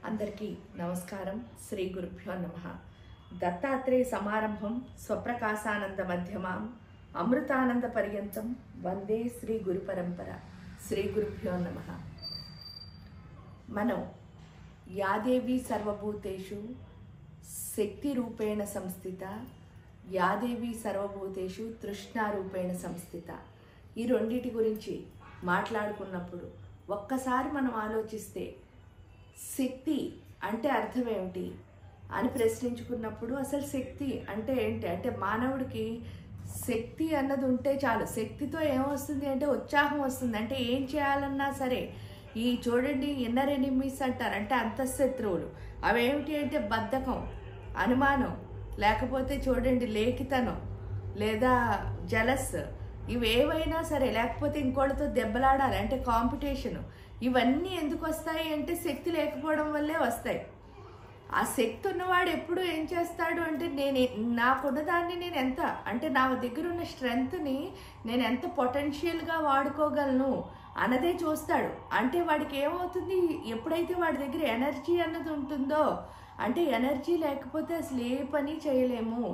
అందరికీ నమస్కారం. శ్రీ గురుభ్యో నమః. దత్తాత్రేయ సమారంభం స్వప్రకాశానంద మధ్యమాం అమృతానంద పర్యంతం వందే శ్రీ గురు పరంపర. శ్రీ గురుభ్యో నమః. మనం యాదేవి సర్వభూతేషు శక్తి రూపేణ సంస్థిత, యాదేవి సర్వభూతేషు తృష్ణారూపేణ సంస్థిత, ఈ రెండిటి గురించి మాట్లాడుకున్నప్పుడు ఒక్కసారి మనం ఆలోచిస్తే శక్తి అంటే అర్థం ఏమిటి అని ప్రశ్నించుకున్నప్పుడు అసలు శక్తి అంటే ఏంటి అంటే మానవుడికి శక్తి అన్నది ఉంటే చాలు. శక్తితో ఏమొస్తుంది అంటే ఉత్సాహం వస్తుంది. అంటే ఏం చేయాలన్నా సరే ఈ చూడండి ఇన్నర్ ఎనిమీస్ అంటారు, అంటే అంతఃశత్రువులు. అవేమిటి అంటే బద్ధకం, అనుమానం, లేకపోతే చూడండి లేఖితనం లేదా జలస్, ఇవేవైనా సరే, లేకపోతే ఇంకోళ్ళతో దెబ్బలాడాలి అంటే కాంపిటీషను, ఇవన్నీ ఎందుకు వస్తాయి అంటే శక్తి లేకపోవడం వల్లే వస్తాయి. ఆ శక్తి ఉన్నవాడు ఎప్పుడు ఏం చేస్తాడు అంటే నాకున్నదాన్ని నేను ఎంత అంటే నా దగ్గర ఉన్న స్ట్రెంగ్త్ని నేను ఎంత పొటెన్షియల్గా వాడుకోగలను అన్నదే చూస్తాడు. అంటే వాడికి ఏమవుతుంది, ఎప్పుడైతే వాడి దగ్గర ఎనర్జీ అన్నది ఉంటుందో, అంటే ఎనర్జీ లేకపోతే అసలు ఏ పని చేయలేము.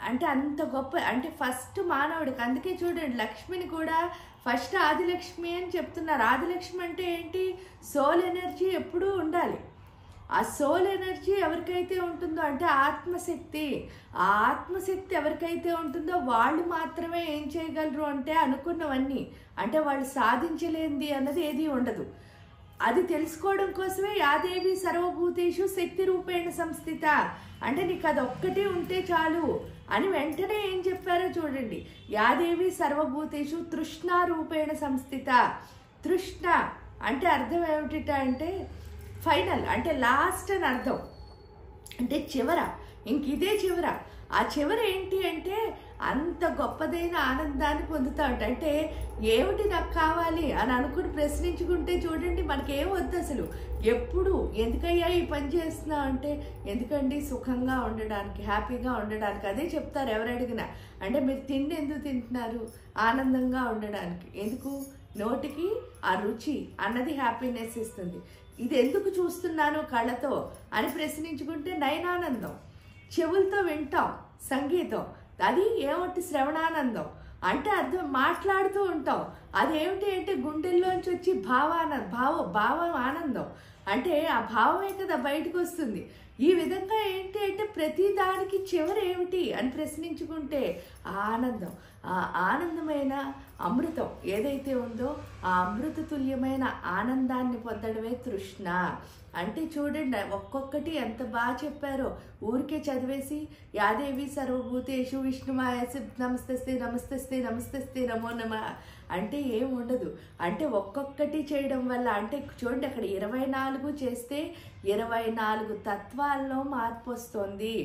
అంటే అంత గొప్ప అంటే ఫస్ట్ మానవుడికి. అందుకే చూడండి లక్ష్మిని కూడా ఫస్ట్ ఆదిలక్ష్మి అని చెప్తున్నారు. ఆదిలక్ష్మి అంటే ఏంటి, సోల్ ఎనర్జీ ఎప్పుడూ ఉండాలి. ఆ సోల్ ఎనర్జీ ఎవరికైతే ఉంటుందో అంటే ఆత్మశక్తి, ఆ ఆత్మశక్తి ఎవరికైతే ఉంటుందో వాళ్ళు మాత్రమే ఏం చేయగలరు అంటే అనుకున్నవన్నీ, అంటే వాళ్ళు సాధించలేనిది అన్నది ఏది ఉండదు. అది తెలుసుకోవడం కోసమే యాదేవి సర్వభూతేషు శక్తి రూపేణ సంస్థిత, అంటే నీకు అది ఒక్కటే ఉంటే చాలు అని వెంటనే ఏం చెప్పారో చూడండి. యాదేవి సర్వభూతేషు తృష్ణారూపేణ సంస్థిత. తృష్ణ అంటే అర్థం ఏమిటి అంటే ఫైనల్, అంటే లాస్ట్ అని అర్థం, అంటే చివర, ఇంక ఇదే చివర. ఆ చివర ఏంటి అంటే అంత గొప్పదైన ఆనందాన్ని పొందుతా ఉంటా. అంటే ఏమిటి నాకు కావాలి అని అనుకుని ప్రశ్నించుకుంటే చూడండి మనకేం వద్దు అసలు. ఎప్పుడు ఎందుకయ్యా ఈ పని చేస్తున్నా అంటే ఎందుకండి సుఖంగా ఉండడానికి, హ్యాపీగా ఉండడానికి. అదే చెప్తారు ఎవరు అడిగినా. అంటే మీరు తిండి ఎందుకు తింటున్నారు, ఆనందంగా ఉండడానికి. ఎందుకు, నోటికి ఆ రుచి అన్నది హ్యాపీనెస్ ఇస్తుంది. ఇది ఎందుకు చూస్తున్నాను కళ్ళతో అని ప్రశ్నించుకుంటే నయనానందం. చెవులతో వింటాం సంగీతం, అది ఏమిటి శ్రవణానందం, అంటే అర్థం మాట్లాడుతూ ఉంటాం. అదేమిటి అంటే గుండెల్లోంచి వచ్చి భావం ఆనందం, అంటే ఆ భావమే కదా బయటకు వస్తుంది. ఈ విధంగా ఏంటి అంటే ప్రతి దానికి చివరి ఏమిటి అని ప్రశ్నించుకుంటే ఆనందం. ఆ ఆనందమైన అమృతం ఏదైతే ఉందో ఆ అమృత తుల్యమైన ఆనందాన్ని పొందడమే తృష్ణ. అంటే చూడండి ఒక్కొక్కటి ఎంత బాగా చెప్పారో, ఊరికే చదివేసి యాదేవి సర్వభూతేషు విష్ణుమాయ నమస్తస్తే నమస్తస్తే నమస్తస్తే నమో నమ అంటే ఏం ఉండదు. అంటే ఒక్కొక్కటి చేయడం వల్ల అంటే చూడండి అక్కడ 24 చేస్తే 24 తత్వాల్లో మార్పు వస్తుంది.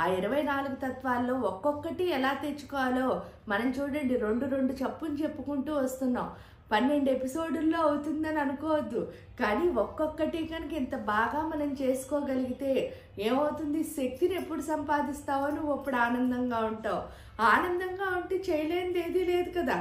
ఆ 24 తత్వాల్లో ఒక్కొక్కటి ఎలా తెచ్చుకోవాలో మనం చూడండి రెండు చప్పుని చెప్పుకుంటూ వస్తున్నాం. 12 ఎపిసోడుల్లో అవుతుందని అనుకోవద్దు, కానీ ఒక్కొక్కటి కనుక ఇంత బాగా మనం చేసుకోగలిగితే ఏమవుతుంది, శక్తిని ఎప్పుడు సంపాదిస్తావో నువ్వు అప్పుడు ఆనందంగా ఉంటావు. ఆనందంగా ఉంటే చేయలేనిది ఏదీ లేదు కదా.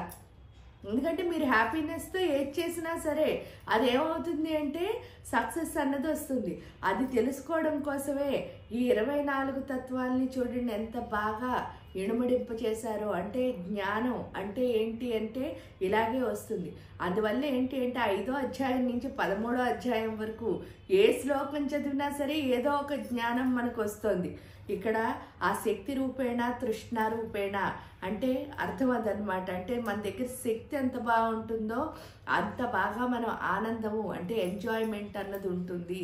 ఎందుకంటే మీరు హ్యాపీనెస్తో ఏది చేసినా సరే అదేమవుతుంది అంటే సక్సెస్ అన్నది వస్తుంది. అది తెలుసుకోవడం కోసమే ఈ 24 తత్వాల్ని చూడండి ఎంత బాగా ఇనుమడింప చేశారో. అంటే జ్ఞానం అంటే ఏంటి అంటే ఇలాగే వస్తుంది. అందువల్ల ఏంటి అంటే 5వ అధ్యాయం నుంచి 13వ అధ్యాయం వరకు ఏ శ్లోకం చదివినా సరే ఏదో ఒక జ్ఞానం మనకు వస్తుంది. ఇక్కడ ఆ శక్తి రూపేణ తృష్ణ రూపేణ అంటే అర్థం అదనమాట. అంటే మన దగ్గర శక్తి ఎంత బాగుంటుందో అంత బాగా మనం ఆనందము అంటే ఎంజాయ్మెంట్ అన్నది ఉంటుంది.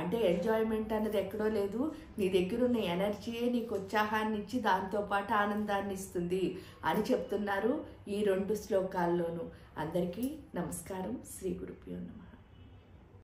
అంటే ఎంజాయ్మెంట్ అన్నది ఎక్కడో లేదు, నీ దగ్గర ఉన్న ఎనర్జీయే నీకు ఉత్సాహాన్ని ఇచ్చి దాంతోపాటు ఆనందాన్ని ఇస్తుంది అని చెప్తున్నారు ఈ 2 శ్లోకాల్లోనూ. అందరికీ నమస్కారం. శ్రీ గురుభ్యో నమః.